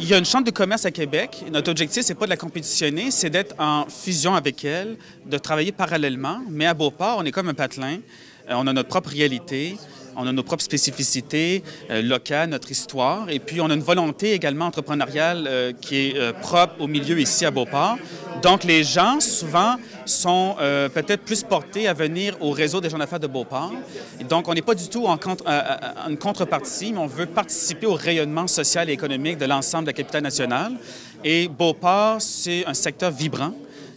Il y a une chambre de commerce à Québec. Notre objectif, c'est pas de la compétitionner, c'est d'être en fusion avec elle, de travailler parallèlement. Mais à Beauport, on est comme un patelin. On a notre propre réalité, on a nos propres spécificités locales, notre histoire. Et puis, on a une volonté également entrepreneuriale qui est propre au milieu ici à Beauport. Donc, les gens, souvent, sont peut-être plus portés à venir au réseau des gens d'affaires de Beauport. Et donc, on n'est pas du tout en contrepartie, mais on veut participer au rayonnement social et économique de l'ensemble de la capitale nationale. Et Beauport, c'est un secteur vibrant.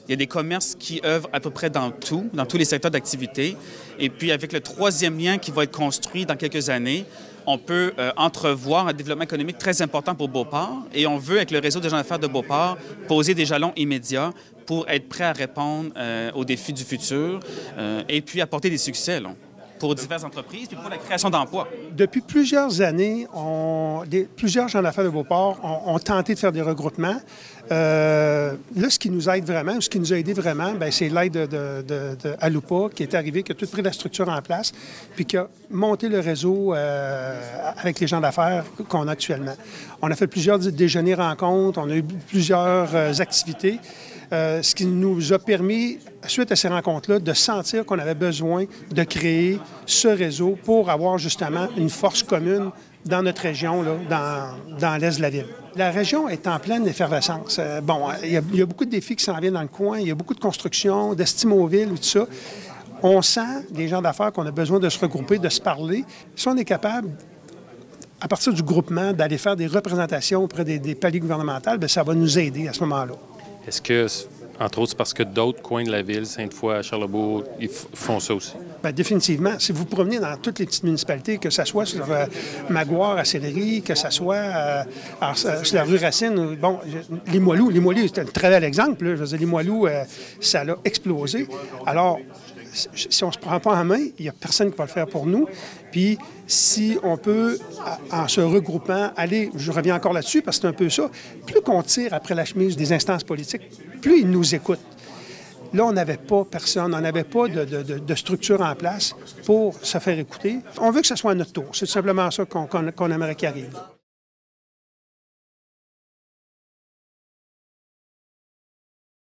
Il y a des commerces qui œuvrent à peu près dans tous les secteurs d'activité. Et puis, avec le troisième lien qui va être construit dans quelques années, on peut entrevoir un développement économique très important pour Beauport. Et on veut, avec le réseau des gens d'affaires de Beauport, poser des jalons immédiats pour être prêt à répondre aux défis du futur et puis apporter des succès là, pour diverses entreprises et pour la création d'emplois. Depuis plusieurs années, plusieurs gens d'affaires de Beauport ont tenté de faire des regroupements. Là, ce qui nous aide vraiment, ce qui nous a aidé vraiment, c'est l'aide de Alupa qui est arrivé, qui a tout pris la structure en place, puis qui a monté le réseau avec les gens d'affaires qu'on a actuellement. On a fait plusieurs déjeuners rencontres, on a eu plusieurs activités. Ce qui nous a permis, suite à ces rencontres-là, de sentir qu'on avait besoin de créer ce réseau pour avoir justement une force commune dans notre région, là, dans l'est de la ville. La région est en pleine effervescence. Il y a beaucoup de défis qui s'en viennent dans le coin, il y a beaucoup de construction, d'estime aux villes, tout ça. On sent, les gens d'affaires, qu'on a besoin de se regrouper, de se parler. Si on est capable, à partir du groupement, d'aller faire des représentations auprès des paliers gouvernementaux, ça va nous aider à ce moment-là. Est-ce que, entre autres, c'est parce que d'autres coins de la ville, Sainte-Foy, Charlebourg, ils font ça aussi? Bien, définitivement. Si vous promenez dans toutes les petites municipalités, que ce soit sur Maguire, à Sillery, que ce soit sur la rue Racine, Limoilou, c'est un très bel exemple. Là. Je veux dire, Limoilou, ça a explosé. Alors, si on ne se prend pas en main, il n'y a personne qui va le faire pour nous. Puis, si on peut, en se regroupant, aller, je reviens encore là-dessus parce que c'est un peu ça, plus qu'on tire après la chemise des instances politiques, plus ils nous écoutent. Là, on n'avait pas personne, on n'avait pas de structure en place pour se faire écouter. On veut que ce soit à notre tour. C'est tout simplement ça qu'on aimerait qu'il arrive.